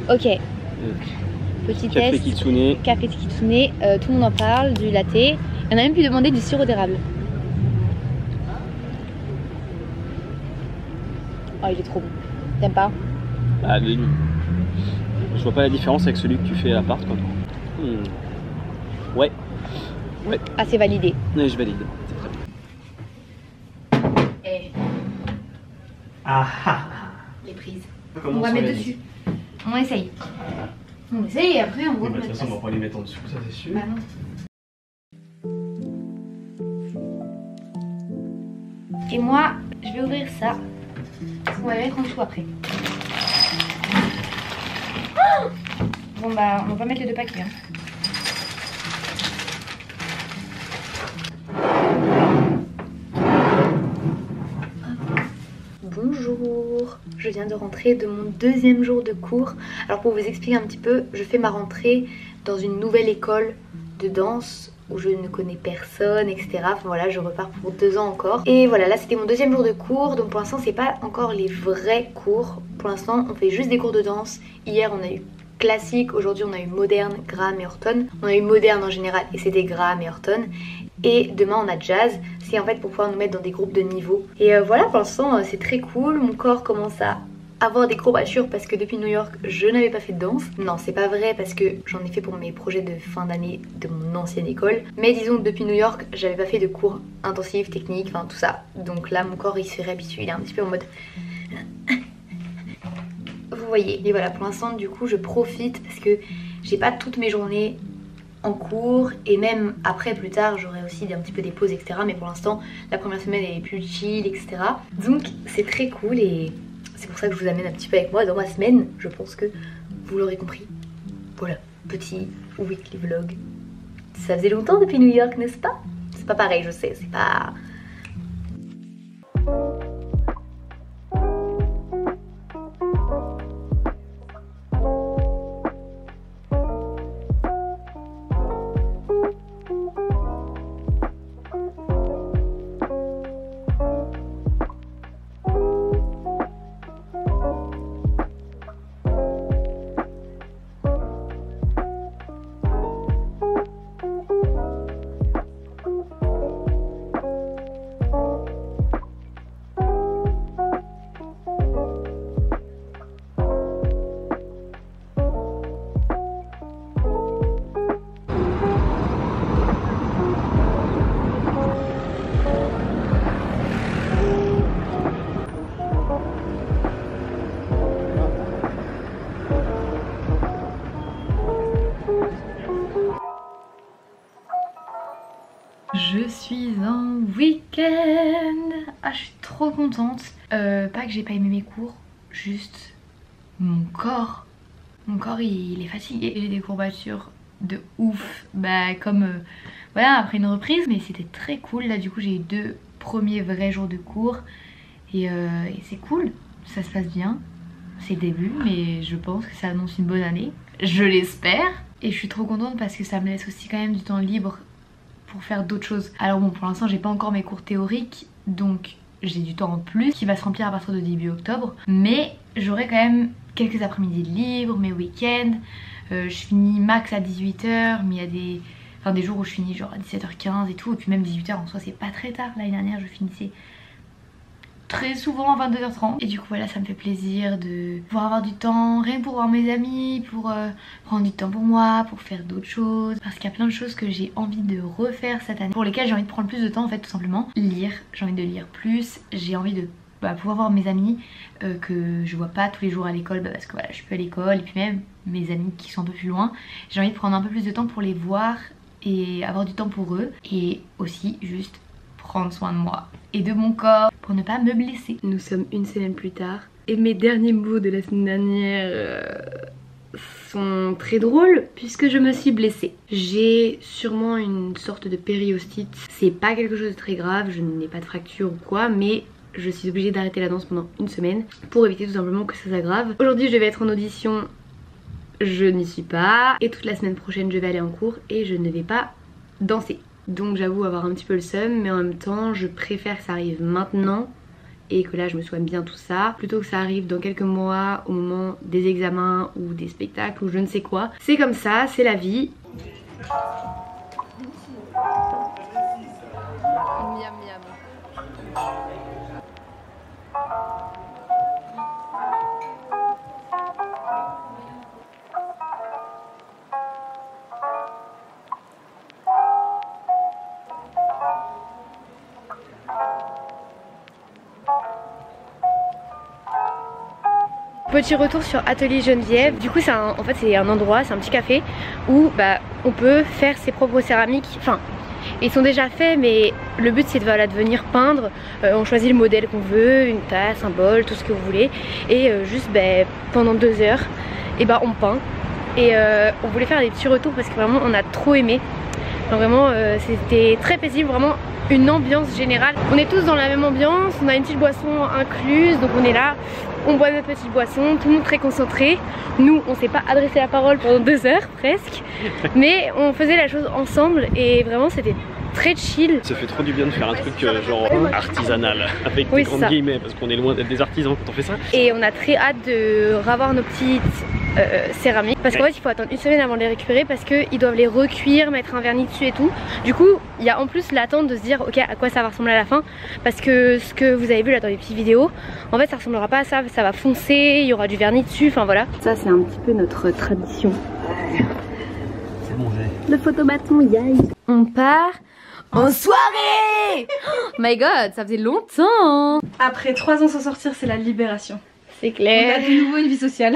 Ok. Petit Café test. Kitsune. Café Kitsune. Tout le monde en parle, du latte. On a même pu demander du sirop d'érable. Oh, il est trop bon. T'aimes pas? Ah, je vois pas la différence avec celui que tu fais à l'appart quoi. Ouais. Ouais. Ah, c'est validé. Ouais, je valide. C'est très bien. Eh. Ah ah. Les prises. Comment on va mettre dessus. On essaye. On essaye et après on va de toute façon, on va pas les mettre en dessous, ça c'est sûr. Bah non. Et moi, je vais ouvrir ça. On va les mettre en dessous après. Oh, bon bah, on va pas mettre les deux paquets. Hein. Bonjour, je viens de rentrer de mon deuxième jour de cours. Alors pour vous expliquer un petit peu, je fais ma rentrée dans une nouvelle école de danse où je ne connais personne, etc. Enfin voilà, je repars pour 2 ans encore. Et voilà, là c'était mon deuxième jour de cours, donc pour l'instant c'est pas encore les vrais cours. Pour l'instant on fait juste des cours de danse. Hier on a eu classique, aujourd'hui on a eu moderne, Graham et Horton. On a eu moderne en général et c'était Graham et Horton. Et demain on a jazz, c'est en fait pour pouvoir nous mettre dans des groupes de niveau. Et voilà, pour l'instant c'est très cool, mon corps commence à avoir des courbatures parce que depuis New York je n'avais pas fait de danse. Non, c'est pas vrai parce que j'en ai fait pour mes projets de fin d'année de mon ancienne école. Mais disons que depuis New York j'avais pas fait de cours intensifs, techniques, enfin tout ça. Donc là mon corps il se réhabitue, il est un petit peu en mode... Vous voyez, et voilà, pour l'instant du coup je profite parce que j'ai pas toutes mes journées en cours et même après plus tard j'aurai aussi un petit peu des pauses etc. Mais pour l'instant la première semaine elle est plus chill etc. Donc c'est très cool et c'est pour ça que je vous amène un petit peu avec moi dans ma semaine. Je pense que vous l'aurez compris. Voilà, petit weekly vlog. Ça faisait longtemps depuis New York, n'est-ce pas? C'est pas pareil, je sais, c'est pas... Je suis en week-end. Ah, je suis trop contente. Pas que j'ai pas aimé mes cours, juste mon corps. Mon corps il est fatigué. J'ai des courbatures de ouf. Bah comme voilà après une reprise. Mais c'était très cool. Là du coup j'ai eu 2 premiers vrais jours de cours. Et c'est cool. Ça se passe bien. C'est le début mais je pense que ça annonce une bonne année. Je l'espère. Et je suis trop contente parce que ça me laisse aussi quand même du temps libre pour faire d'autres choses. Alors bon, pour l'instant j'ai pas encore mes cours théoriques, donc j'ai du temps en plus qui va se remplir à partir de début octobre, mais j'aurai quand même quelques après-midi libres, mes week-ends. Je finis max à 18 h, mais il y a des jours où je finis genre à 17 h 15 et tout, et puis même 18 h en soi c'est pas très tard. L'année dernière je finissais très souvent à 22 h 30 et du coup voilà, ça me fait plaisir de pouvoir avoir du temps rien que pour voir mes amis, pour prendre du temps pour moi, pour faire d'autres choses, parce qu'il y a plein de choses que j'ai envie de refaire cette année, pour lesquelles j'ai envie de prendre plus de temps en fait, tout simplement. Lire, j'ai envie de lire plus, j'ai envie de pouvoir voir mes amis que je vois pas tous les jours à l'école, parce que voilà je suis plus à l'école, et puis même mes amis qui sont un peu plus loin, j'ai envie de prendre un peu plus de temps pour les voir et avoir du temps pour eux, et aussi juste prendre soin de moi et de mon corps pour ne pas me blesser. Nous sommes une semaine plus tard et mes derniers mots de la semaine dernière sont très drôles puisque je me suis blessée. J'ai sûrement une sorte de périostite. C'est pas quelque chose de très grave, je n'ai pas de fracture ou quoi, mais je suis obligée d'arrêter la danse pendant une semaine pour éviter tout simplement que ça s'aggrave. Aujourd'hui je vais être en audition, je n'y suis pas, et toute la semaine prochaine je vais aller en cours et je ne vais pas danser. Donc j'avoue avoir un petit peu le seum, mais en même temps je préfère que ça arrive maintenant et que là je me soigne bien tout ça, plutôt que ça arrive dans quelques mois au moment des examens ou des spectacles ou je ne sais quoi. C'est comme ça, c'est la vie. Miam miam. Petit retour sur Atelier Geneviève. Du coup en fait c'est un endroit, c'est un petit café où on peut faire ses propres céramiques. Enfin, ils sont déjà faits mais le but c'est de venir peindre. On choisit le modèle qu'on veut, une tasse, un bol, tout ce que vous voulez. Et juste pendant 2 heures on peint. Et on voulait faire des petits retours parce que vraiment on a trop aimé. Donc, vraiment c'était très paisible, vraiment une ambiance générale. On est tous dans la même ambiance, on a une petite boisson incluse, donc on est là, on boit notre petite boisson, tout le monde très concentré. Nous on s'est pas adressé la parole pendant 2 heures presque, mais on faisait la chose ensemble et vraiment c'était très chill. Ça fait trop du bien de faire un truc genre artisanal avec des grandes guillemets parce qu'on est loin d'être des artisans quand on fait ça. Et on a très hâte de revoir nos petites céramiques parce qu'en fait il faut attendre 1 semaine avant de les récupérer parce qu'ils doivent les recuire, mettre un vernis dessus et tout. Du coup il y a en plus l'attente de se dire ok à quoi ça va ressembler à la fin, parce que ce que vous avez vu là dans les petites vidéos en fait ça ressemblera pas à ça, ça va foncer, il y aura du vernis dessus, enfin voilà. Ça c'est un petit peu notre tradition. C'est bon, j'ai. Le photobâton, yay. On part en soirée. Oh my god, ça faisait longtemps. Après 3 ans sans sortir, c'est la libération. C'est clair. On a de nouveau une vie sociale.